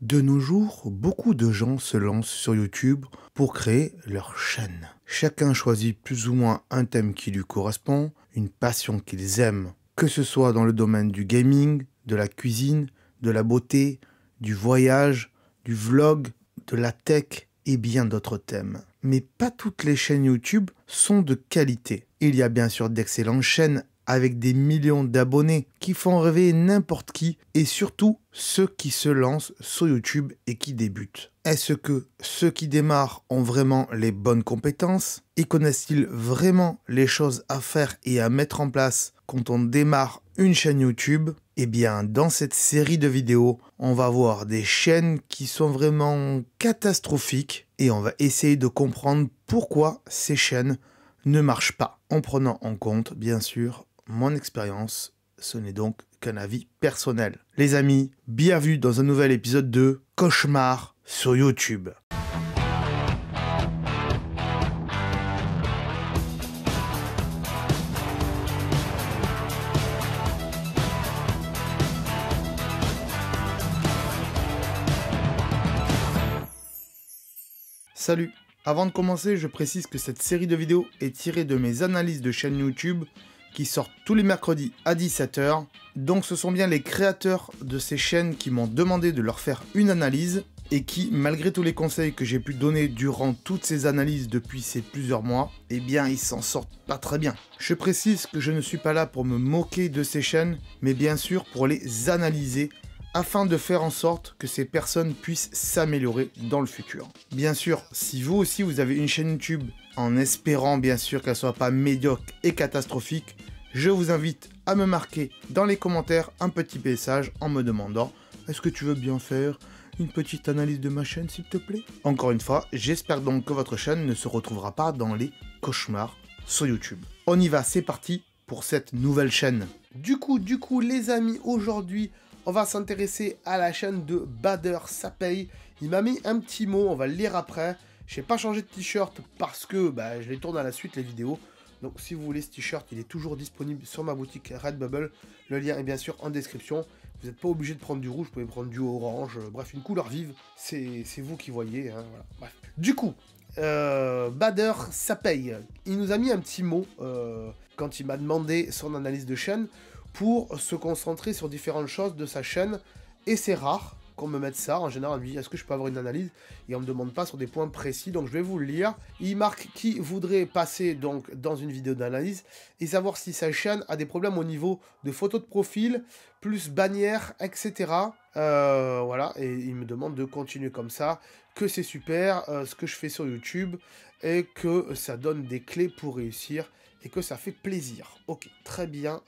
De nos jours, beaucoup de gens se lancent sur YouTube pour créer leur chaîne. Chacun choisit plus ou moins un thème qui lui correspond, une passion qu'ils aiment, que ce soit dans le domaine du gaming, de la cuisine, de la beauté, du voyage, du vlog, de la tech et bien d'autres thèmes. Mais pas toutes les chaînes YouTube sont de qualité. Il y a bien sûr d'excellentes chaînes avec des millions d'abonnés qui font rêver n'importe qui et surtout ceux qui se lancent sur YouTube et qui débutent. Est-ce que ceux qui démarrent ont vraiment les bonnes compétences et connaissent-ils vraiment les choses à faire et à mettre en place quand on démarre une chaîne YouTube? Eh bien, dans cette série de vidéos, on va voir des chaînes qui sont vraiment catastrophiques et on va essayer de comprendre pourquoi ces chaînes ne marchent pas, en prenant en compte, bien sûr, mon expérience. Ce n'est donc qu'un avis personnel. Les amis, bienvenue dans un nouvel épisode de Cauchemar sur YouTube. Salut! Avant de commencer, je précise que cette série de vidéos est tirée de mes analyses de chaîne YouTube qui sortent tous les mercredis à 17 h. Donc ce sont bien les créateurs de ces chaînes qui m'ont demandé de leur faire une analyse et qui, malgré tous les conseils que j'ai pu donner durant toutes ces analyses depuis ces plusieurs mois, eh bien ils s'en sortent pas très bien. Je précise que je ne suis pas là pour me moquer de ces chaînes, mais bien sûr pour les analyser afin de faire en sorte que ces personnes puissent s'améliorer dans le futur. Bien sûr, si vous aussi vous avez une chaîne YouTube, en espérant bien sûr qu'elle soit pas médiocre et catastrophique, je vous invite à me marquer dans les commentaires un petit message en me demandant « Est-ce que tu veux bien faire une petite analyse de ma chaîne s'il te plaît ?» Encore une fois, j'espère donc que votre chaîne ne se retrouvera pas dans les cauchemars sur YouTube. On y va, c'est parti pour cette nouvelle chaîne. Du coup les amis, aujourd'hui, on va s'intéresser à la chaîne de Bader Ça Paye. Il m'a mis un petit mot, on va le lire après. Je n'ai pas changé de t-shirt parce que je les tourne à la suite les vidéos. Donc si vous voulez ce t-shirt, il est toujours disponible sur ma boutique Redbubble. Le lien est bien sûr en description. Vous n'êtes pas obligé de prendre du rouge, vous pouvez prendre du orange. Bref, une couleur vive, c'est vous qui voyez. Hein, voilà. Bref. Du coup, Bader Ça Paye. Il nous a mis un petit mot quand il m'a demandé son analyse de chaîne pour se concentrer sur différentes choses de sa chaîne, et c'est rare qu'on me mette ça. En général, on me dit, est-ce que je peux avoir une analyse? Et on ne me demande pas sur des points précis, donc je vais vous le lire. Il marque qui voudrait passer donc dans une vidéo d'analyse et savoir si sa chaîne a des problèmes au niveau de photos de profil, plus bannières, etc. Voilà, et il me demande de continuer comme ça, que c'est super, ce que je fais sur YouTube, et que ça donne des clés pour réussir, et que ça fait plaisir. Ok, très bien,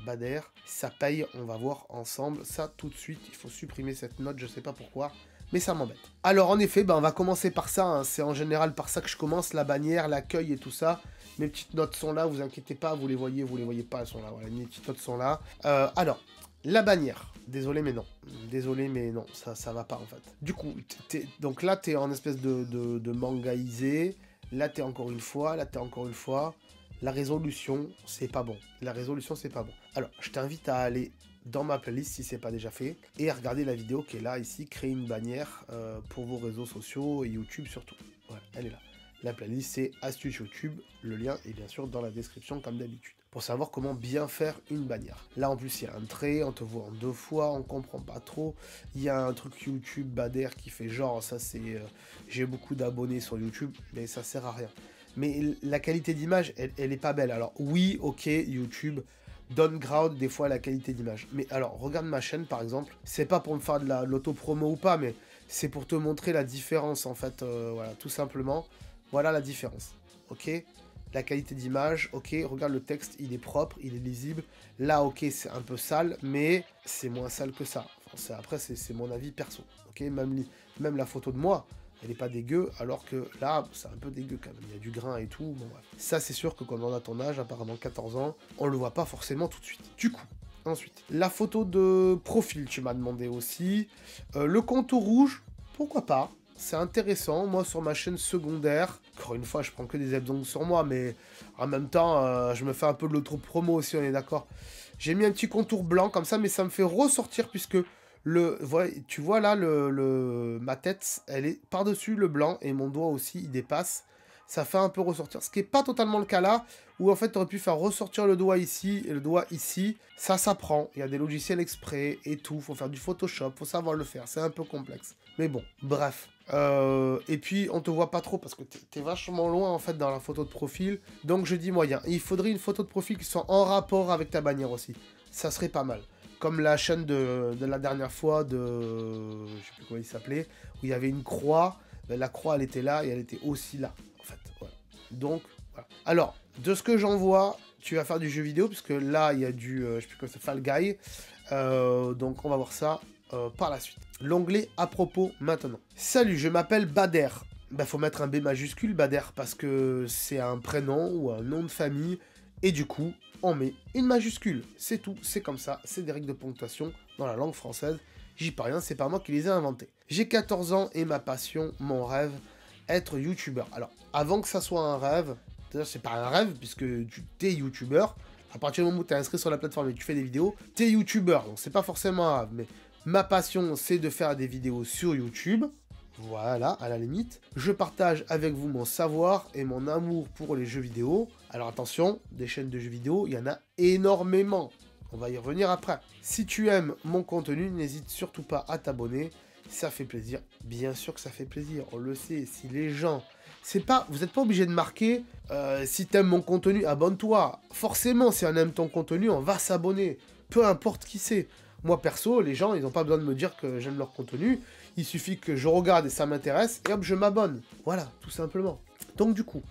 Bader, Ça paye, on va voir ensemble ça tout de suite. Il faut supprimer cette note, je sais pas pourquoi, mais ça m'embête. Alors en effet, on va commencer par ça, hein. C'est en général par ça que je commence, la bannière, l'accueil et tout ça. Mes petites notes sont là, vous inquiétez pas, vous les voyez pas, elles sont là, voilà, mes petites notes sont là. Alors, la bannière, désolé mais non, ça va pas en fait. Du coup, donc là t'es en espèce de mangaisé, là t'es encore une fois, la résolution, c'est pas bon. Alors, je t'invite à aller dans ma playlist si c'est pas déjà fait et à regarder la vidéo qui est là, ici, créer une bannière pour vos réseaux sociaux et YouTube surtout. Voilà, elle est là. La playlist, c'est Astuces YouTube. Le lien est bien sûr dans la description comme d'habitude. Pour savoir comment bien faire une bannière. Là, en plus, il y a un trait, on te voit en 2 fois, on comprend pas trop. Il y a un truc YouTube Bader qui fait genre, ça c'est... j'ai beaucoup d'abonnés sur YouTube, mais ça sert à rien. Mais la qualité d'image, elle est pas belle. Alors oui, ok, YouTube downgrade des fois la qualité d'image. Mais alors, regarde ma chaîne par exemple. C'est pas pour me faire de l'auto-promo ou pas, mais c'est pour te montrer la différence en fait. Voilà, tout simplement. Voilà la différence. Ok, la qualité d'image, ok, regarde le texte, il est propre, il est lisible. Là, ok, c'est un peu sale, mais c'est moins sale que ça. Enfin, après, c'est mon avis perso. Ok, même la photo de moi, elle est pas dégueu, alors que là, c'est un peu dégueu quand même. Il y a du grain et tout, bon bref. Ça, c'est sûr que quand on a ton âge, apparemment 14 ans, on le voit pas forcément tout de suite. Du coup, ensuite, la photo de profil, tu m'as demandé aussi. Le contour rouge, pourquoi pas? C'est intéressant. Moi, sur ma chaîne secondaire, encore une fois, je prends que des exemples sur moi, mais en même temps, je me fais un peu de l'auto-promo aussi, on est d'accord. J'ai mis un petit contour blanc comme ça, mais ça me fait ressortir puisque Tu vois là, ma tête, elle est par-dessus le blanc et mon doigt aussi, il dépasse. Ça fait un peu ressortir, ce qui n'est pas totalement le cas là, où en fait, tu aurais pu faire ressortir le doigt ici et le doigt ici. Ça s'apprend, il y a des logiciels exprès et tout, faut faire du Photoshop, faut savoir le faire, c'est un peu complexe. Mais bon, bref. Et puis, on te voit pas trop parce que t'es vachement loin en fait dans la photo de profil, donc je dis moyen. Et il faudrait une photo de profil qui soit en rapport avec ta bannière aussi, ça serait pas mal. Comme la chaîne de la dernière fois de... je sais plus comment il s'appelait, où il y avait une croix, la croix elle était là et elle était aussi là. En fait, voilà. Donc, voilà. Alors, de ce que j'en vois, tu vas faire du jeu vidéo, parce que là, il y a du, je sais plus comment ça, Fall Guy. Donc, on va voir ça par la suite. L'onglet à propos maintenant. Salut, je m'appelle Bader. Bah, faut mettre un B majuscule, Bader, parce que c'est un prénom ou un nom de famille. Et du coup, on met une majuscule. C'est tout, c'est comme ça. C'est des règles de ponctuation dans la langue française. J'y peux rien, c'est pas moi qui les ai inventées. J'ai 14 ans et ma passion, mon rêve, être youtubeur. Alors, avant que ça soit un rêve, c'est-à-dire c'est pas un rêve, puisque tu t'es youtubeur, à partir du moment où tu es inscrit sur la plateforme et que tu fais des vidéos, tu es youtubeur, donc c'est pas forcément un rêve, mais ma passion, c'est de faire des vidéos sur YouTube, voilà, à la limite. Je partage avec vous mon savoir et mon amour pour les jeux vidéo. Alors attention, des chaînes de jeux vidéo, il y en a énormément. On va y revenir après. Si tu aimes mon contenu, n'hésite surtout pas à t'abonner. Ça fait plaisir. Bien sûr que ça fait plaisir. On le sait. Si les gens... Vous n'êtes pas obligé de marquer si t'aimes mon contenu, abonne-toi. Forcément, si on aime ton contenu, on va s'abonner. Peu importe qui c'est. Moi, perso, les gens, ils n'ont pas besoin de me dire que j'aime leur contenu. Il suffit que je regarde et ça m'intéresse, et hop, je m'abonne. Voilà, tout simplement. Donc du coup,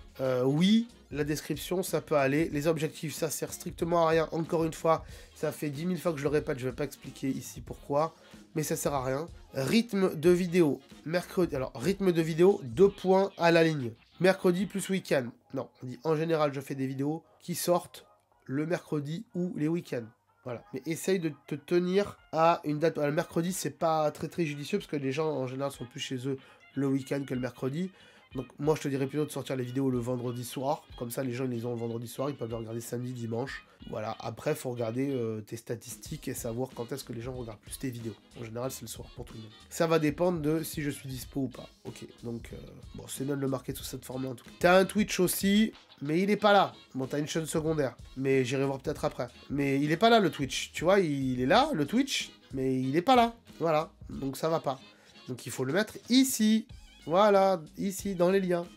oui, la description, ça peut aller. Les objectifs, ça sert strictement à rien. Encore une fois, ça fait 10 000 fois que je le répète, je ne vais pas expliquer ici pourquoi, mais ça sert à rien. Rythme de vidéo, mercredi. Alors, rythme de vidéo, 2 points à la ligne. Mercredi plus week-end. Non, on dit en général, je fais des vidéos qui sortent le mercredi ou les week-ends. Voilà, mais essaye de te tenir à une date. Le mercredi, c'est pas très judicieux parce que les gens en général sont plus chez eux le week-end que le mercredi. Donc moi je te dirais plutôt de sortir les vidéos le vendredi soir. Comme ça les gens ils les ont le vendredi soir, ils peuvent les regarder samedi, dimanche. Voilà, après il faut regarder tes statistiques et savoir quand est-ce que les gens regardent plus tes vidéos. En général c'est le soir pour tout le monde. Ça va dépendre de si je suis dispo ou pas. Ok, donc bon c'est bien de le marquer sous cette forme là en tout cas. T'as un Twitch aussi, mais il est pas là. Bon t'as une chaîne secondaire, mais j'irai voir peut-être après. Mais il est pas là le Twitch, tu vois, il est là le Twitch, mais il est pas là. Voilà, donc ça va pas. Donc il faut le mettre ici. Voilà, ici, dans les liens.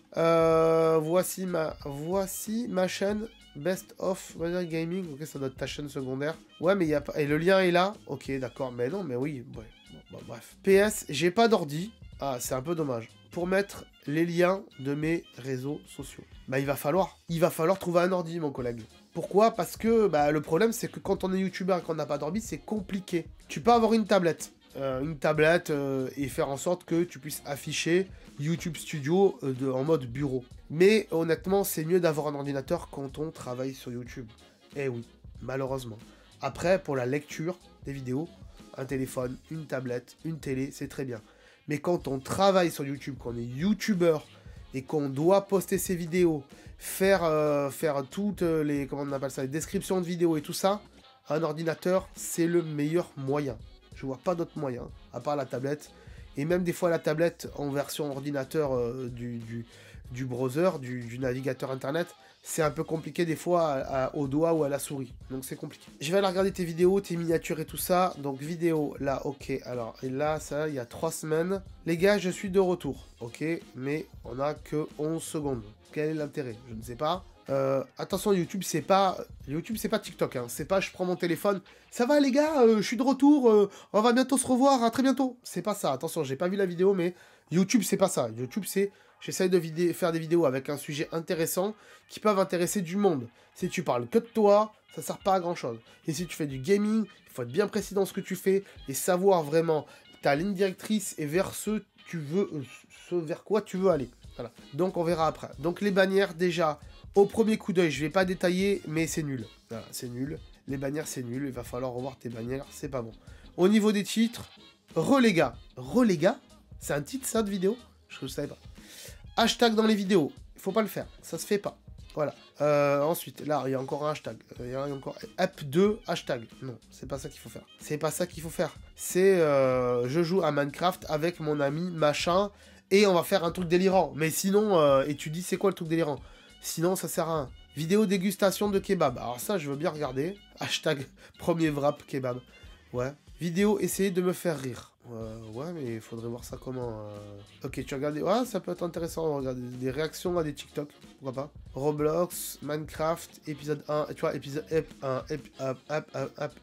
Voici ma chaîne Best of Gaming. Ok, ça doit être ta chaîne secondaire. Ouais, mais il y a pas... Et le lien est là. Ok, d'accord. Mais non, mais oui. Ouais. Bon, bref. PS, j'ai pas d'ordi. Ah, c'est un peu dommage. Pour mettre les liens de mes réseaux sociaux. Bah, il va falloir trouver un ordi, mon collègue. Pourquoi? Parce que le problème, c'est que quand on est youtubeur et qu'on n'a pas d'ordi, c'est compliqué. Tu peux avoir une tablette. Et faire en sorte que tu puisses afficher YouTube Studio en mode bureau. Mais honnêtement, c'est mieux d'avoir un ordinateur quand on travaille sur YouTube. Eh oui, malheureusement. Après, pour la lecture des vidéos, un téléphone, une tablette, une télé, c'est très bien. Mais quand on travaille sur YouTube, qu'on est YouTubeur et qu'on doit poster ses vidéos, faire toutes les, comment on appelle ça, les descriptions de vidéos et tout ça, un ordinateur, c'est le meilleur moyen. Je vois pas d'autre moyen, à part la tablette. Et même des fois la tablette en version ordinateur du browser, du navigateur internet, c'est un peu compliqué des fois au doigt ou à la souris. Donc c'est compliqué. Je vais aller regarder tes vidéos, tes miniatures et tout ça. Donc vidéo, là, ok. Alors, et là, ça, il y a 3 semaines. Les gars, je suis de retour. Ok, mais on a que 11 secondes. Quel est l'intérêt? Je ne sais pas. Attention, YouTube c'est pas TikTok, hein. C'est pas je prends mon téléphone, ça va les gars, je suis de retour, on va bientôt se revoir, à très bientôt. C'est pas ça, attention, j'ai pas vu la vidéo, mais YouTube c'est pas ça. YouTube c'est j'essaye de faire des vidéos avec un sujet intéressant qui peuvent intéresser du monde. Si tu parles que de toi, ça sert pas à grand chose. Et si tu fais du gaming, il faut être bien précis dans ce que tu fais et savoir vraiment ta ligne directrice et vers ce vers quoi tu veux aller. Voilà. Donc on verra après. Donc les bannières déjà. Au premier coup d'œil, je vais pas détailler, mais c'est nul. Voilà, c'est nul. Les bannières, c'est nul. Il va falloir revoir tes bannières, c'est pas bon. Au niveau des titres, relégat. Relégat? C'est un titre, ça, de vidéo? Je ne savais pas. Hashtag dans les vidéos. Il faut pas le faire. Ça se fait pas. Voilà. Ensuite, là, il y a encore un hashtag. Il y a encore app2 hashtag. Non, c'est pas ça qu'il faut faire. C'est pas ça qu'il faut faire. C'est je joue à Minecraft avec mon ami machin et on va faire un truc délirant. Mais sinon, et tu dis c'est quoi le truc délirant? Sinon, ça sert à rien. Vidéo dégustation de kebab. Alors ça, je veux bien regarder. Hashtag premier wrap kebab. Ouais. Vidéo essayer de me faire rire. Ouais, mais il faudrait voir ça comment. Ok, tu regardes. Ouais, ça peut être intéressant. Regarder des réactions à des TikTok. Pourquoi pas? Roblox, Minecraft, épisode 1. Tu vois, épisode 1,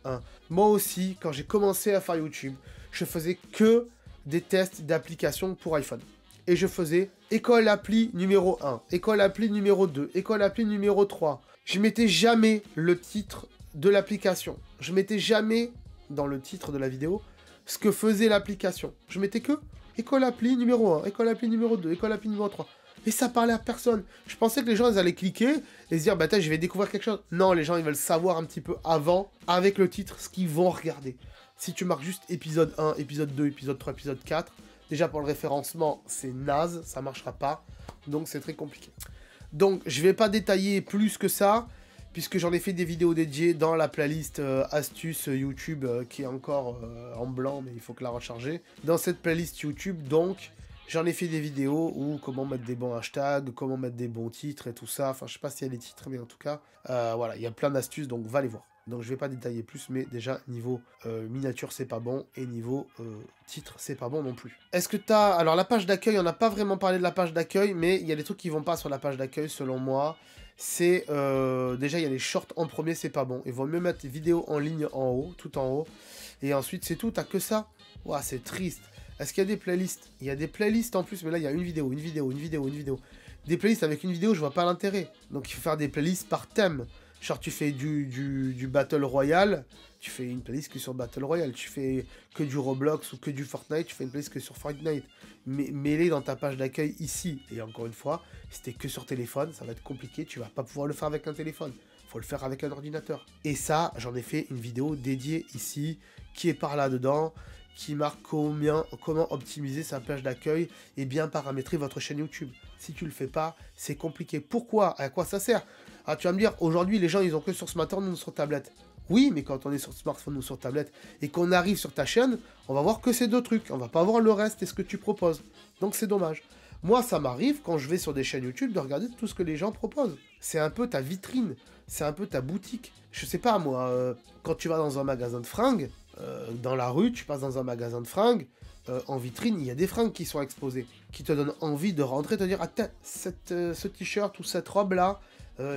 1. Moi aussi, quand j'ai commencé à faire YouTube, je faisais que des tests d'applications pour iPhone. Et je faisais école appli numéro 1, école appli numéro 2, école appli numéro 3. Je mettais jamais le titre de l'application. Je mettais jamais dans le titre de la vidéo ce que faisait l'application. Je mettais que école appli numéro 1, école appli numéro 2, école appli numéro 3. Et ça parlait à personne. Je pensais que les gens, ils allaient cliquer et se dire, bah je vais découvrir quelque chose. Non, les gens, ils veulent savoir un petit peu avant, avec le titre, ce qu'ils vont regarder. Si tu marques juste épisode 1, épisode 2, épisode 3, épisode 4, déjà pour le référencement, c'est naze, ça marchera pas. Donc c'est très compliqué. Donc je vais pas détailler plus que ça, puisque j'en ai fait des vidéos dédiées dans la playlist astuces YouTube qui est encore en blanc, mais il faut que la recharger. Dans cette playlist YouTube, donc, j'en ai fait des vidéos où comment mettre des bons hashtags, comment mettre des bons titres et tout ça. Enfin, je sais pas s'il y a des titres, mais en tout cas, voilà, il y a plein d'astuces, donc va les voir. Donc je vais pas détailler plus, mais déjà niveau miniature c'est pas bon, et niveau titre c'est pas bon non plus. Est-ce que t'as... Alors la page d'accueil, on n'a pas vraiment parlé de la page d'accueil, mais il y a des trucs qui vont pas sur la page d'accueil selon moi. C'est déjà il y a les shorts en premier, c'est pas bon. Il vaut mieux mettre les vidéos en ligne en haut, tout en haut. Et ensuite c'est tout, t'as que ça. Ouah, c'est triste. Est-ce qu'il y a des playlists? Il y a des playlists en plus, mais là il y a une vidéo. Des playlists avec une vidéo, je vois pas l'intérêt. Donc il faut faire des playlists par thème. Genre tu fais du Battle Royale, tu fais une playlist que sur Battle Royale. Tu fais que du Roblox ou que du Fortnite, tu fais une playlist que sur Fortnite. Mais mets-les dans ta page d'accueil ici. Et encore une fois, si t'es que sur téléphone, ça va être compliqué, tu vas pas pouvoir le faire avec un téléphone. Faut le faire avec un ordinateur. Et ça, j'en ai fait une vidéo dédiée ici, qui est par là-dedans, qui marque comment optimiser sa page d'accueil et bien paramétrer votre chaîne YouTube. Si tu le fais pas, c'est compliqué. Pourquoi? À quoi ça sert? Ah, tu vas me dire, aujourd'hui, les gens, ils ont que sur smartphone ou sur tablette. Oui, mais quand on est sur smartphone ou sur tablette et qu'on arrive sur ta chaîne, on va voir que ces deux trucs. On va pas voir le reste et ce que tu proposes. Donc, c'est dommage. Moi, ça m'arrive, quand je vais sur des chaînes YouTube, de regarder tout ce que les gens proposent. C'est un peu ta vitrine. C'est un peu ta boutique. Je sais pas, moi, quand tu vas dans un magasin de fringues, dans la rue, tu passes dans un magasin de fringues, en vitrine, il y a des fringues qui sont exposées, qui te donnent envie de rentrer, te dire, ah, ce t-shirt ou cette robe-là,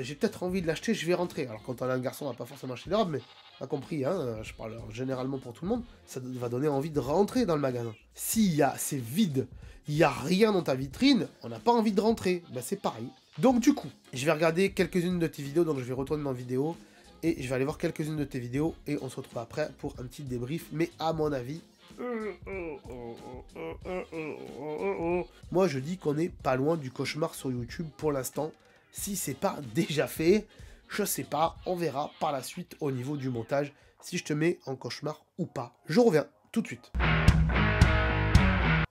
j'ai peut-être envie de l'acheter, je vais rentrer. Alors quand on est un garçon, on va pas forcément acheter des robes, mais pas compris, hein, je parle généralement pour tout le monde, ça va donner envie de rentrer dans le magasin. C'est vide, il n'y a rien dans ta vitrine, on n'a pas envie de rentrer, bah c'est pareil. Donc du coup, je vais regarder quelques-unes de tes vidéos, donc je vais retourner dans vidéo, et je vais aller voir quelques-unes de tes vidéos, et on se retrouve après pour un petit débrief, mais à mon avis... Moi je dis qu'on est pas loin du cauchemar sur YouTube pour l'instant. Si c'est pas déjà fait, je sais pas, on verra par la suite au niveau du montage si je te mets en cauchemar ou pas. Je reviens tout de suite.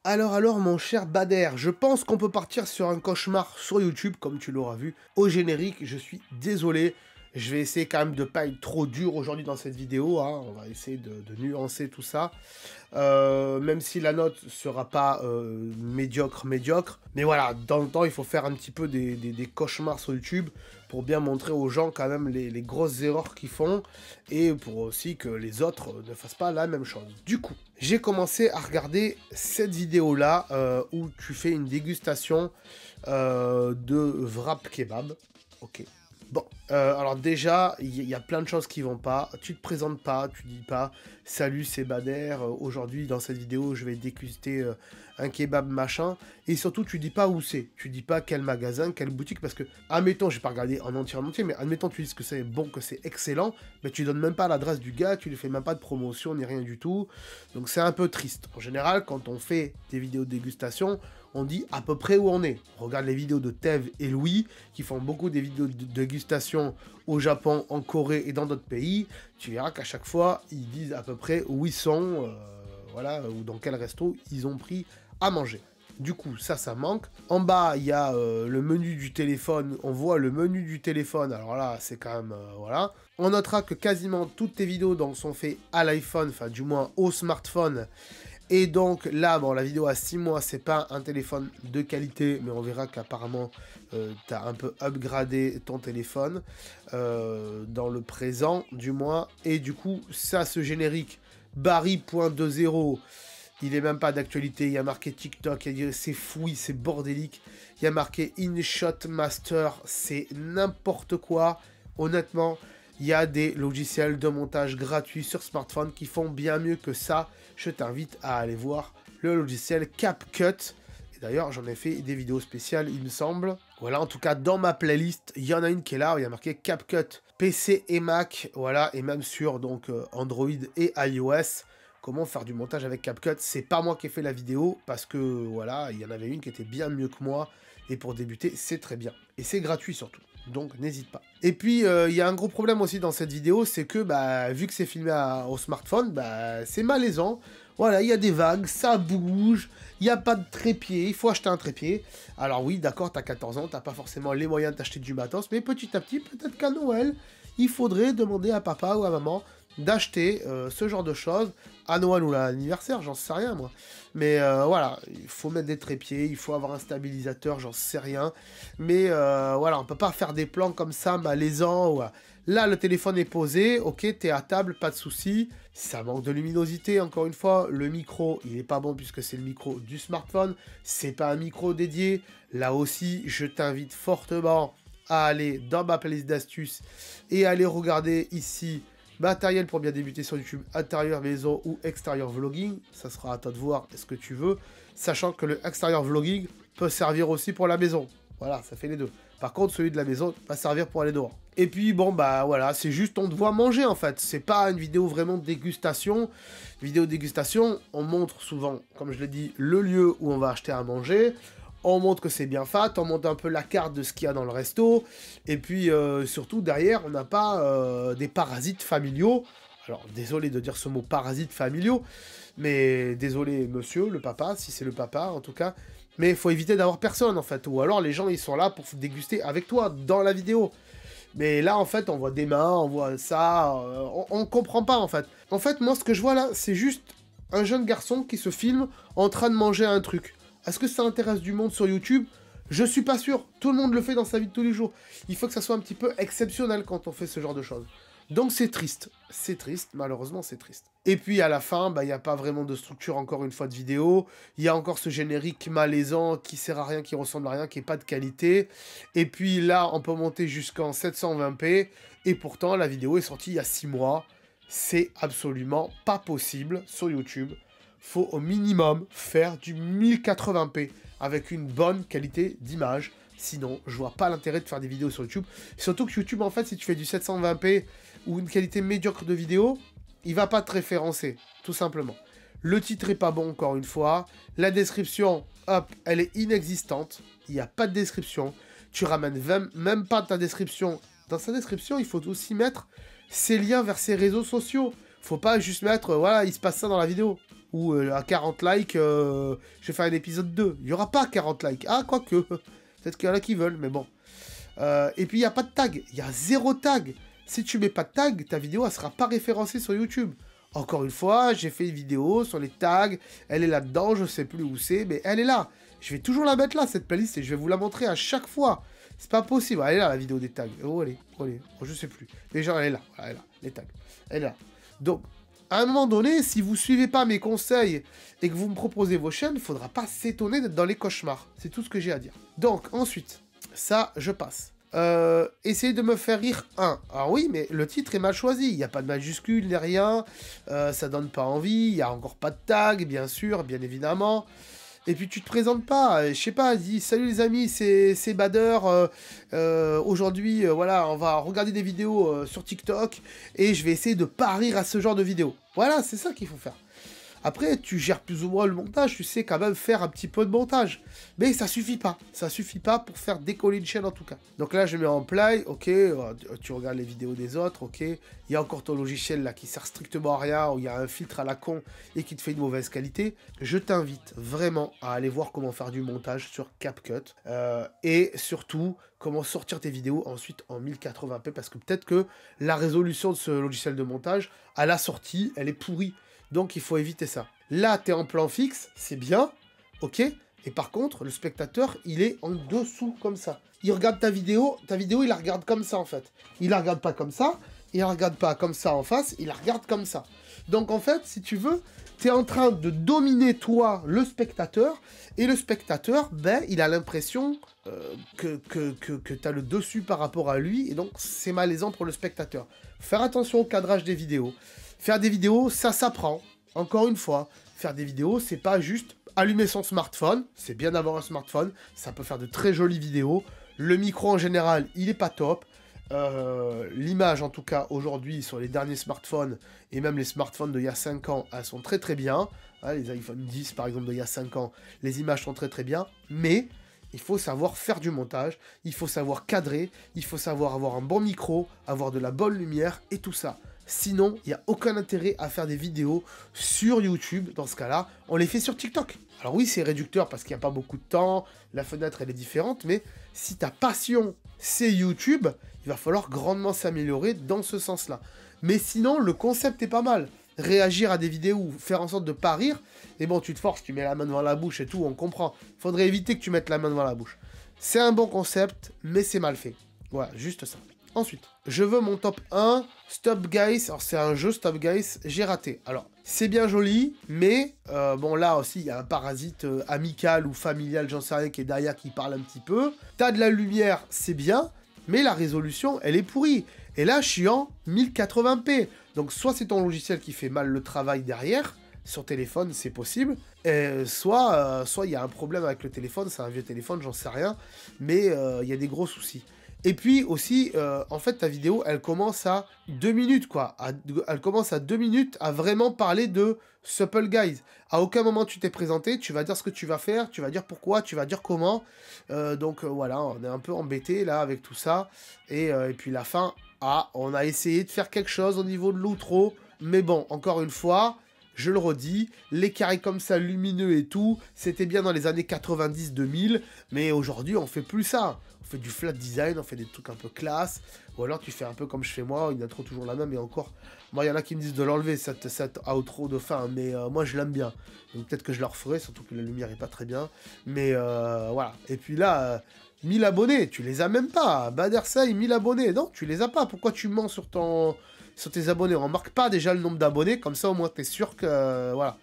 Alors mon cher Bader, je pense qu'on peut partir sur un cauchemar sur YouTube comme tu l'auras vu. Au générique, je suis désolé. Je vais essayer quand même de pas être trop dur aujourd'hui dans cette vidéo, hein. On va essayer de nuancer tout ça, même si la note sera pas médiocre, mais voilà, dans le temps il faut faire un petit peu des cauchemars sur YouTube pour bien montrer aux gens quand même les grosses erreurs qu'ils font, et pour aussi que les autres ne fassent pas la même chose. Du coup, j'ai commencé à regarder cette vidéo là, où tu fais une dégustation de wrap kebab, ok. Bon, alors déjà, il y a plein de choses qui vont pas. Tu te présentes pas, tu dis pas « Salut, c'est Bader, aujourd'hui, dans cette vidéo, je vais déguster un kebab machin. » Et surtout, tu dis pas où c'est. Tu dis pas quel magasin, quelle boutique, parce que, admettons, j'ai pas regardé en entier, mais admettons, tu dis que c'est bon, que c'est excellent, mais tu donnes même pas l'adresse du gars, tu lui fais même pas de promotion, ni rien du tout. Donc c'est un peu triste. En général, quand on fait des vidéos de dégustation, on dit à peu près où on est. On regarde les vidéos de Tev et Louis, qui font beaucoup des vidéos de dégustation au Japon, en Corée et dans d'autres pays. Tu verras qu'à chaque fois, ils disent à peu près où ils sont, voilà, ou dans quel resto ils ont pris à manger. Du coup, ça manque. En bas, il y a le menu du téléphone. On voit le menu du téléphone. Alors là, c'est quand même... voilà. On notera que quasiment toutes tes vidéos donc, sont faites à l'iPhone, enfin du moins au smartphone. Et donc là, bon, la vidéo à 6 mois, c'est pas un téléphone de qualité, mais on verra qu'apparemment, tu as un peu upgradé ton téléphone dans le présent, du moins. Et du coup, ça, ce générique Barry.20, il est même pas d'actualité. Il y a marqué TikTok, c'est fouille, c'est bordélique. Il y a marqué InShot Master, c'est n'importe quoi. Honnêtement, il y a des logiciels de montage gratuits sur smartphone qui font bien mieux que ça. Je t'invite à aller voir le logiciel CapCut. Et d'ailleurs, j'en ai fait des vidéos spéciales, il me semble. Voilà, en tout cas, dans ma playlist, il y en a une qui est là, où il y a marqué CapCut PC et Mac. Voilà, et même sur donc Android et iOS. Comment faire du montage avec CapCut. C'est pas moi qui ai fait la vidéo, parce que voilà, il y en avait une qui était bien mieux que moi. Et pour débuter, c'est très bien. Et c'est gratuit surtout. Donc n'hésite pas. Et puis il y a un gros problème aussi dans cette vidéo, c'est que bah, vu que c'est filmé au smartphone, bah, c'est malaisant. Voilà, il y a des vagues, ça bouge, il n'y a pas de trépied, il faut acheter un trépied. Alors oui, d'accord, t'as 14 ans, t'as pas forcément les moyens d'acheter du matos, mais petit à petit, peut-être qu'à Noël, il faudrait demander à papa ou à maman d'acheter ce genre de choses à Noël ou à l'anniversaire, j'en sais rien moi. Mais voilà, il faut mettre des trépieds, il faut avoir un stabilisateur, j'en sais rien. Mais voilà, on peut pas faire des plans comme ça, malaisants. Ouais. Là, le téléphone est posé, ok, t'es à table, pas de souci. Ça manque de luminosité, encore une fois. Le micro, il est pas bon puisque c'est le micro du smartphone. C'est pas un micro dédié. Là aussi, je t'invite fortement à aller dans ma playlist d'astuces et aller regarder ici matériel pour bien débuter sur YouTube, intérieur maison ou extérieur vlogging. Ça sera à toi de voir ce que tu veux. Sachant que le extérieur vlogging peut servir aussi pour la maison. Voilà, ça fait les deux. Par contre, celui de la maison va servir pour aller dehors. Et puis, bon, bah voilà, c'est juste on te voit manger en fait. C'est pas une vidéo vraiment de dégustation. Vidéo de dégustation, on montre souvent, comme je l'ai dit, le lieu où on va acheter à manger. On montre que c'est bien fat, on montre un peu la carte de ce qu'il y a dans le resto. Et puis, surtout, derrière, on n'a pas des parasites familiaux. Alors, désolé de dire ce mot parasites familiaux, mais désolé, monsieur, le papa, si c'est le papa, en tout cas. Mais il faut éviter d'avoir personne, en fait. Ou alors, les gens, ils sont là pour déguster avec toi, dans la vidéo. Mais là, en fait, on voit des mains, on voit ça, on comprend pas, en fait. En fait, moi, ce que je vois là, c'est juste un jeune garçon qui se filme en train de manger un truc. Est-ce que ça intéresse du monde sur YouTube? Je suis pas sûr. Tout le monde le fait dans sa vie de tous les jours. Il faut que ça soit un petit peu exceptionnel quand on fait ce genre de choses. Donc c'est triste. C'est triste. Malheureusement, c'est triste. Et puis à la fin, bah, il n'y a pas vraiment de structure encore une fois de vidéo. Il y a encore ce générique malaisant qui sert à rien, qui ressemble à rien, qui n'est pas de qualité. Et puis là, on peut monter jusqu'en 720p. Et pourtant, la vidéo est sortie il y a 6 mois. C'est absolument pas possible sur YouTube. Faut au minimum faire du 1080p avec une bonne qualité d'image. Sinon, je vois pas l'intérêt de faire des vidéos sur YouTube. Surtout que YouTube, en fait, si tu fais du 720p ou une qualité médiocre de vidéo, il va pas te référencer, tout simplement. Le titre est pas bon, encore une fois. La description, hop, elle est inexistante. Il n'y a pas de description. Tu ramènes même pas ta description. Dans sa description, il faut aussi mettre ses liens vers ses réseaux sociaux. Faut pas juste mettre, voilà, il se passe ça dans la vidéo. Ou à 40 likes, je vais faire un épisode 2. Il n'y aura pas 40 likes. Ah, quoique. Peut-être qu'il y en a qui veulent, mais bon. Et puis, il n'y a pas de tag. Il y a 0 tag. Si tu mets pas de tag, ta vidéo, elle sera pas référencée sur YouTube. Encore une fois, j'ai fait une vidéo sur les tags. Elle est là-dedans, je sais plus où c'est, mais elle est là. Je vais toujours la mettre là, cette playlist, et je vais vous la montrer à chaque fois. C'est pas possible. Elle est là, la vidéo des tags. Oh, elle est. Oh, je sais plus. Mais genre, elle est là. Voilà, elle est là. Les tags. Elle est là. Donc, à un moment donné, si vous suivez pas mes conseils et que vous me proposez vos chaînes, il ne faudra pas s'étonner d'être dans les cauchemars. C'est tout ce que j'ai à dire. Donc, ensuite, ça, je passe. Essayez de me faire rire 1. Alors oui, mais le titre est mal choisi. Il n'y a pas de majuscule, ni rien. Ça donne pas envie. Il n'y a encore pas de tag, bien sûr, bien évidemment. Et puis tu te présentes pas, je sais pas, dis salut les amis, c'est Bader, aujourd'hui, voilà, on va regarder des vidéos sur TikTok, et je vais essayer de pas rire à ce genre de vidéos. Voilà, c'est ça qu'il faut faire. Après, tu gères plus ou moins le montage, tu sais quand même faire un petit peu de montage. Mais ça suffit pas. Ça suffit pas pour faire décoller une chaîne en tout cas. Donc là, je mets en play, ok, tu regardes les vidéos des autres, ok. Il y a encore ton logiciel là qui sert strictement à rien, où il y a un filtre à la con et qui te fait une mauvaise qualité. Je t'invite vraiment à aller voir comment faire du montage sur CapCut. Et surtout, comment sortir tes vidéos ensuite en 1080p, parce que peut-être que la résolution de ce logiciel de montage, à la sortie, elle est pourrie. Donc il faut éviter ça. Là, tu es en plan fixe, c'est bien, ok. Et par contre, le spectateur, il est en dessous, comme ça. Il regarde ta vidéo, il la regarde comme ça, en fait. Il la regarde pas comme ça, il la regarde pas comme ça en face, il la regarde comme ça. Donc en fait, si tu veux, tu es en train de dominer, toi, le spectateur, et le spectateur, ben, il a l'impression que tu as le dessus par rapport à lui, et donc c'est malaisant pour le spectateur. Faire attention au cadrage des vidéos. Faire des vidéos, ça s'apprend. Encore une fois, faire des vidéos, c'est pas juste allumer son smartphone. C'est bien d'avoir un smartphone. Ça peut faire de très jolies vidéos. Le micro, en général, il est pas top. L'image, en tout cas, aujourd'hui, sur les derniers smartphones, et même les smartphones d'il y a 5 ans, elles sont très très bien. Hein, les iPhone 10, par exemple, d'il y a 5 ans, les images sont très très bien. Mais il faut savoir faire du montage, il faut savoir cadrer, il faut savoir avoir un bon micro, avoir de la bonne lumière et tout ça. Sinon, il n'y a aucun intérêt à faire des vidéos sur YouTube. Dans ce cas-là, on les fait sur TikTok. Alors oui, c'est réducteur parce qu'il n'y a pas beaucoup de temps, la fenêtre, elle est différente, mais si ta passion, c'est YouTube, il va falloir grandement s'améliorer dans ce sens-là. Mais sinon, le concept est pas mal. Réagir à des vidéos ou faire en sorte de pas rire, et bon, tu te forces, tu mets la main devant la bouche et tout, on comprend. Il faudrait éviter que tu mettes la main devant la bouche. C'est un bon concept, mais c'est mal fait. Voilà, juste ça. Ensuite, je veux mon top 1, Stop Guys. Alors, c'est un jeu Stop Guys, j'ai raté. Alors, c'est bien joli, mais bon, là aussi, il y a un parasite amical ou familial, j'en sais rien, qui est derrière, qui parle un petit peu. T'as de la lumière, c'est bien, mais la résolution, elle est pourrie. Et là, je suis en 1080p. Donc, soit c'est ton logiciel qui fait mal le travail derrière, sur téléphone, c'est possible. Soit il y a un problème avec le téléphone, c'est un vieux téléphone, j'en sais rien, mais il y a des gros soucis. Et puis aussi, en fait, ta vidéo, elle commence à 2 minutes, quoi. Elle commence à 2 minutes à vraiment parler de Supple Guys. À aucun moment tu t'es présenté, tu vas dire ce que tu vas faire, tu vas dire pourquoi, tu vas dire comment. Donc voilà, on est un peu embêté là avec tout ça. Et puis la fin, on a essayé de faire quelque chose au niveau de l'outro. Mais bon, encore une fois, je le redis, les carrés comme ça, lumineux et tout, c'était bien dans les années 90-2000, mais aujourd'hui, on fait plus ça. On fait du flat design, on fait des trucs un peu classe, ou alors tu fais un peu comme je fais moi, une intro toujours la même, et encore, moi, il y en a qui me disent de l'enlever, cette outro de fin, mais moi, je l'aime bien. Donc peut-être que je la referai, surtout que la lumière est pas très bien, mais voilà. Et puis là... 1000 abonnés, tu les as même pas. Badersay, 1000 abonnés. Non, tu les as pas. Pourquoi tu mens sur tes abonnés? On marque pas déjà le nombre d'abonnés, comme ça au moins t'es sûr que... voilà.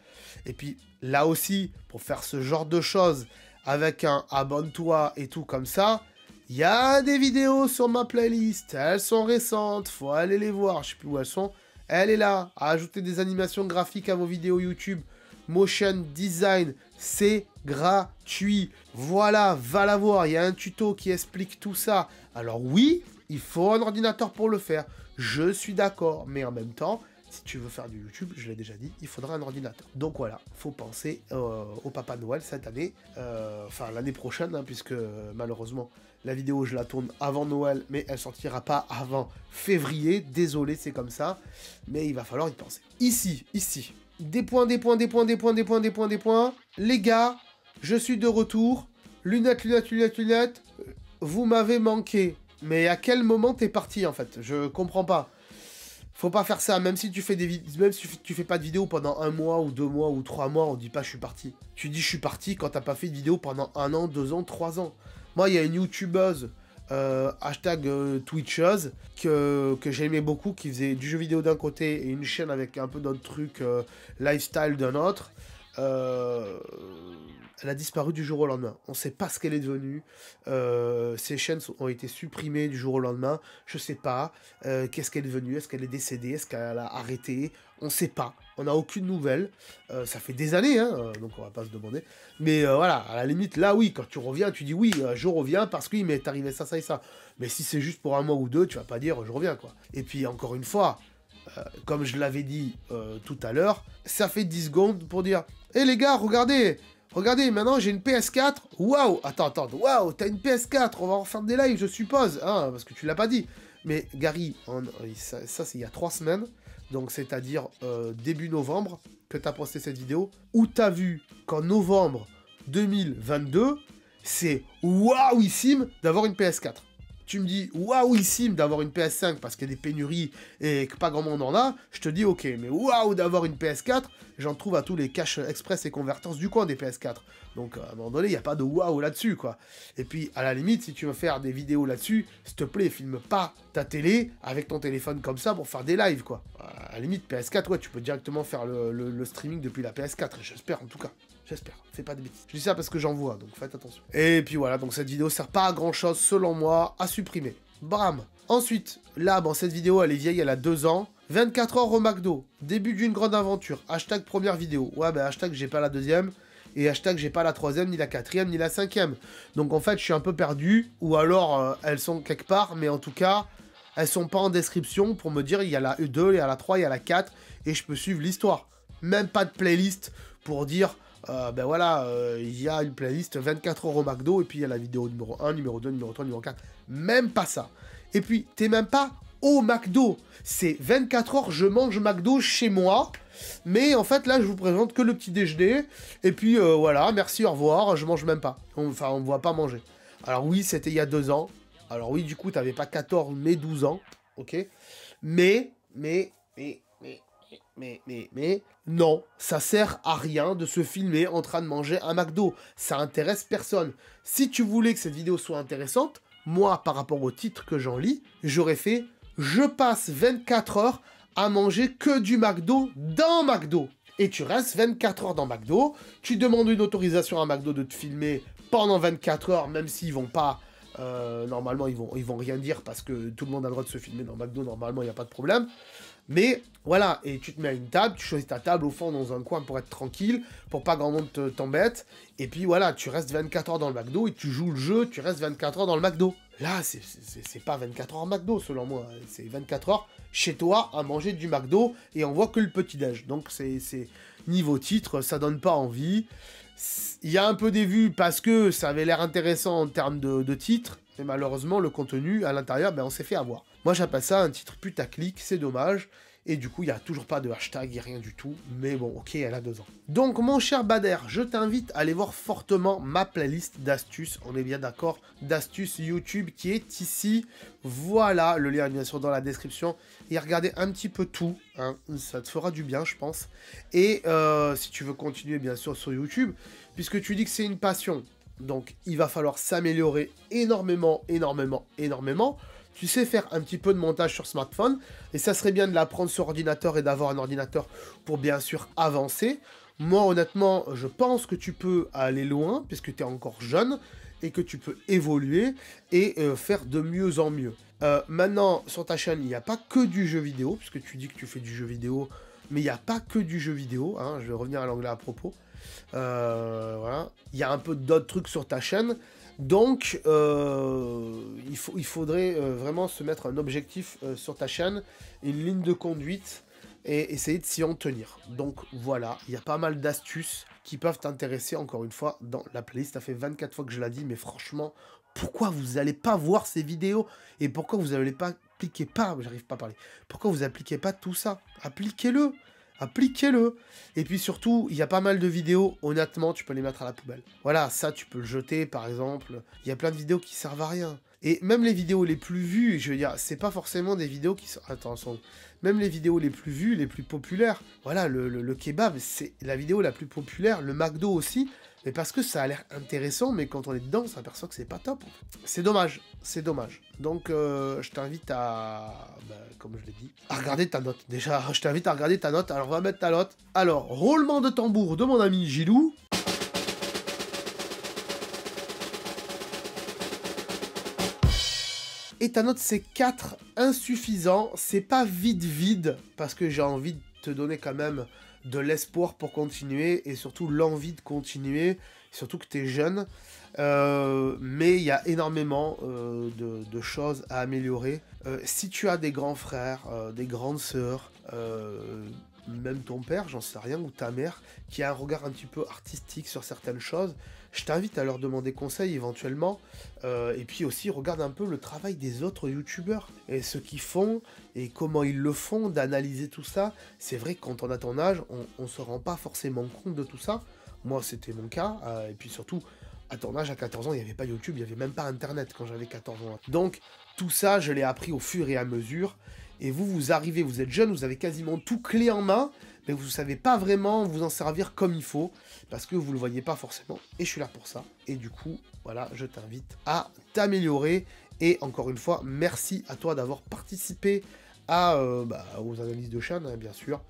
Et puis là aussi, pour faire ce genre de choses, avec un abonne-toi et tout comme ça, il y a des vidéos sur ma playlist. Elles sont récentes, faut aller les voir. Je sais plus où elles sont. Elle est là. À ajouter des animations graphiques à vos vidéos YouTube. Motion design, c'est gratuit. Voilà, va la voir. Il y a un tuto qui explique tout ça. Alors oui, il faut un ordinateur pour le faire. Je suis d'accord. Mais en même temps, si tu veux faire du YouTube, je l'ai déjà dit, il faudra un ordinateur. Donc voilà, faut penser au Papa Noël cette année. Enfin, l'année prochaine, hein, puisque malheureusement, la vidéo, je la tourne avant Noël, mais elle sortira pas avant février. Désolé, c'est comme ça. Mais il va falloir y penser. Ici. Des points. Les gars, je suis de retour. Lunettes. Vous m'avez manqué. Mais à quel moment t'es parti, en fait? Je comprends pas. Faut pas faire ça. Même si tu fais même si tu fais pas de vidéo pendant 1 mois, ou 2 mois, ou 3 mois, on dit pas je suis parti. Tu dis je suis parti quand t'as pas fait de vidéo pendant 1 an, 2 ans, 3 ans. Moi, il y a une youtubeuse... hashtag Twitcheuse que j'aimais beaucoup, qui faisait du jeu vidéo d'un côté et une chaîne avec un peu d'autres trucs lifestyle d'un autre. Elle a disparu du jour au lendemain. On sait pas ce qu'elle est devenue. Ses chaînes ont été supprimées du jour au lendemain. Je sais pas. Qu'est-ce qu'elle est devenue? Est-ce qu'elle est décédée? Est-ce qu'elle a arrêté? On sait pas. On n'a aucune nouvelle. Ça fait des années, hein, donc on va pas se demander. Mais voilà, à la limite, là, oui, quand tu reviens, tu dis oui, je reviens parce qu'il m'est arrivé ça, ça et ça. Mais si c'est juste pour 1 mois ou 2, tu vas pas dire je reviens, quoi. Et puis, encore une fois, comme je l'avais dit tout à l'heure, ça fait 10 secondes pour dire « Hé les gars, regardez, maintenant j'ai une PS4, waouh, attends, waouh, t'as une PS4, on va en faire des lives, je suppose, hein, parce que tu l'as pas dit. » Mais Gary, ça c'est il y a 3 semaines, donc c'est-à-dire début novembre, que t'as posté cette vidéo, où t'as vu qu'en novembre 2022, c'est waouissime d'avoir une PS4. Tu me dis waouissime d'avoir une PS5 parce qu'il y a des pénuries et que pas grand monde en a, je te dis ok, mais waouh d'avoir une PS4, j'en trouve à tous les cash express et converters du coin des PS4. Donc à un moment donné, il n'y a pas de waouh là-dessus, quoi. Et puis à la limite, si tu veux faire des vidéos là-dessus, s'il te plaît, filme pas ta télé avec ton téléphone comme ça pour faire des lives, quoi. À la limite, PS4, ouais, tu peux directement faire le streaming depuis la PS4, j'espère en tout cas. J'espère, fais pas de bêtises. Je dis ça parce que j'en vois, donc faites attention. Et puis voilà, donc cette vidéo sert pas à grand chose, selon moi, à supprimer. Bram. Ensuite, là, bon, cette vidéo, elle est vieille, elle a 2 ans. 24 heures au McDo, début d'une grande aventure, hashtag première vidéo. Ouais, ben hashtag j'ai pas la deuxième, et hashtag j'ai pas la troisième, ni la quatrième, ni la cinquième. Donc en fait, je suis un peu perdu, ou alors elles sont quelque part, mais en tout cas, elles sont pas en description pour me dire il y a la E2, il y a la 3, il y a la 4, et je peux suivre l'histoire. Même pas de playlist pour dire... ben voilà, il y a une playlist 24 heures au McDo, et puis il y a la vidéo numéro 1, numéro 2, numéro 3, numéro 4. Même pas ça. Et puis, t'es même pas au McDo. C'est 24 heures, je mange McDo chez moi. Mais en fait, là, je vous présente que le petit déjeuner. Et puis, voilà, merci, au revoir, je mange même pas. Enfin, on me voit pas manger. Alors oui, c'était il y a 2 ans. Alors oui, du coup, t'avais pas 14, mais 12 ans. Ok. Mais, non, ça sert à rien de se filmer en train de manger un McDo. Ça intéresse personne. Si tu voulais que cette vidéo soit intéressante, moi, par rapport au titre que j'en lis, j'aurais fait « Je passe 24 heures à manger que du McDo dans McDo ». Et tu restes 24 heures dans McDo, tu demandes une autorisation à McDo de te filmer pendant 24 heures, même s'ils vont pas... normalement, ils vont rien dire parce que tout le monde a le droit de se filmer dans McDo, normalement, il n'y a pas de problème. Mais voilà, et tu te mets à une table, tu choisis ta table au fond dans un coin pour être tranquille, pour pas grand monde t'embête, et puis voilà, tu restes 24 heures dans le McDo, et tu joues le jeu, tu restes 24 heures dans le McDo. Là, c'est pas 24 heures en McDo, selon moi, c'est 24 heures chez toi à manger du McDo, et on voit que le petit-déj. Donc c'est niveau titre, ça donne pas envie. Il y a un peu des vues parce que ça avait l'air intéressant en termes de titre, mais malheureusement, le contenu à l'intérieur, ben, on s'est fait avoir. Moi, j'appelle ça un titre putaclic, c'est dommage. Et du coup, il n'y a toujours pas de hashtag, il n'y a rien du tout. Mais bon, ok, elle a 2 ans. Donc, mon cher Bader, je t'invite à aller voir fortement ma playlist d'astuces. On est bien d'accord, d'astuces YouTube qui est ici. Voilà, le lien est bien sûr dans la description. Et regardez un petit peu tout, hein, ça te fera du bien, je pense. Et si tu veux continuer, bien sûr, sur YouTube, puisque tu dis que c'est une passion, donc il va falloir s'améliorer énormément. Tu sais faire un petit peu de montage sur smartphone, et ça serait bien de l'apprendre sur ordinateur et d'avoir un ordinateur pour bien sûr avancer. Moi, honnêtement, je pense que tu peux aller loin, puisque tu es encore jeune, et que tu peux évoluer et faire de mieux en mieux. Maintenant, sur ta chaîne, il n'y a pas que du jeu vidéo, puisque tu dis que tu fais du jeu vidéo, mais il n'y a pas que du jeu vidéo, hein, je vais revenir à l'anglais à propos. Voilà. Il y a un peu d'autres trucs sur ta chaîne. Donc, il faudrait vraiment se mettre un objectif sur ta chaîne, une ligne de conduite, et essayer de s'y en tenir. Donc voilà, il y a pas mal d'astuces qui peuvent t'intéresser, encore une fois, dans la playlist. Ça fait 24 fois que je l'ai dit, mais franchement, pourquoi vous n'allez pas voir ces vidéos? Et pourquoi vous n'allez pas appliquer pas, j'arrive pas à parler, pourquoi vous appliquez pas tout ça? Appliquez-le! Appliquez-le. Et puis surtout, il y a pas mal de vidéos, honnêtement, tu peux les mettre à la poubelle. Voilà, ça, tu peux le jeter, par exemple. Il y a plein de vidéos qui servent à rien. Et même les vidéos les plus vues, je veux dire, c'est pas forcément des vidéos qui sont... Attention, même les vidéos les plus vues, les plus populaires, voilà, le kebab, c'est la vidéo la plus populaire, le McDo aussi, mais parce que ça a l'air intéressant, mais quand on est dedans, on s'aperçoit que c'est pas top. C'est dommage, c'est dommage. Donc, je t'invite à, comme je l'ai dit, à regarder ta note. Déjà, je t'invite à regarder ta note. Alors, on va mettre ta note. Alors, roulement de tambour de mon ami Gilou. Et ta note, c'est 4, insuffisant. C'est pas vide, parce que j'ai envie de te donner quand même de l'espoir pour continuer, et surtout l'envie de continuer, surtout que tu es jeune. Mais il y a énormément de choses à améliorer. Si tu as des grands frères, des grandes sœurs, même ton père, j'en sais rien, ou ta mère, qui a un regard un petit peu artistique sur certaines choses, je t'invite à leur demander conseil éventuellement. Et puis aussi, regarde un peu le travail des autres youtubeurs, et ce qu'ils font, et comment ils le font, d'analyser tout ça. C'est vrai que quand on a ton âge, on se rend pas forcément compte de tout ça. Moi, c'était mon cas, et puis surtout, à ton âge, à 14 ans, il n'y avait pas YouTube, il n'y avait même pas Internet quand j'avais 14 ans. Donc, tout ça, je l'ai appris au fur et à mesure. Et vous, vous arrivez, vous êtes jeune, vous avez quasiment tout clé en main, mais vous ne savez pas vraiment vous en servir comme il faut, parce que vous ne le voyez pas forcément. Et je suis là pour ça. Et du coup, voilà, je t'invite à t'améliorer. Et encore une fois, merci à toi d'avoir participé aux analyses de chaîne, hein, bien sûr.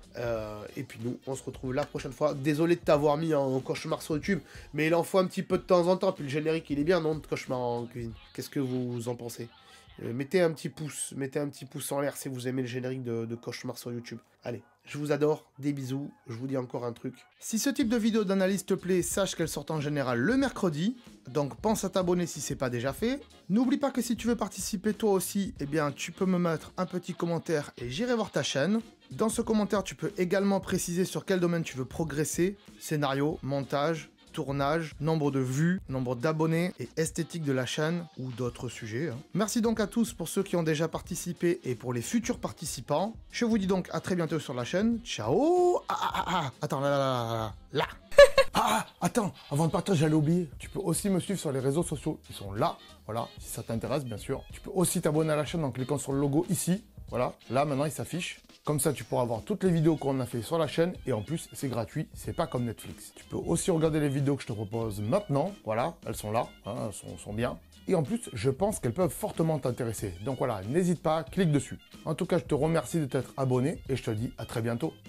Et puis nous, on se retrouve la prochaine fois. Désolé de t'avoir mis en cauchemar sur YouTube, mais il en faut un petit peu de temps en temps. Puis le générique, il est bien, non, de cauchemar en cuisine. Qu'est-ce que vous en pensez? Mettez un petit pouce en l'air si vous aimez le générique de cauchemar sur YouTube. Allez, je vous adore, des bisous, je vous dis encore un truc. Si ce type de vidéo d'analyse te plaît, sache qu'elle sort en général le mercredi, donc pense à t'abonner si c'est pas déjà fait. N'oublie pas que si tu veux participer toi aussi, eh bien tu peux me mettre un petit commentaire et j'irai voir ta chaîne. Dans ce commentaire, tu peux également préciser sur quel domaine tu veux progresser, scénario, montage, tournage, nombre de vues, nombre d'abonnés et esthétique de la chaîne ou d'autres sujets. Merci donc à tous pour ceux qui ont déjà participé et pour les futurs participants. Je vous dis donc à très bientôt sur la chaîne. Ciao. Attends, là. Attends, avant de partir, j'allais oublier. Tu peux aussi me suivre sur les réseaux sociaux. Ils sont là, voilà, si ça t'intéresse, bien sûr. Tu peux aussi t'abonner à la chaîne en cliquant sur le logo ici. Voilà, là maintenant il s'affiche. Comme ça tu pourras voir toutes les vidéos qu'on a fait sur la chaîne et en plus c'est gratuit, c'est pas comme Netflix. Tu peux aussi regarder les vidéos que je te propose maintenant, voilà, elles sont là, hein, elles sont bien. Et en plus je pense qu'elles peuvent fortement t'intéresser. Donc voilà, n'hésite pas, clique dessus. En tout cas je te remercie de t'être abonné et je te dis à très bientôt.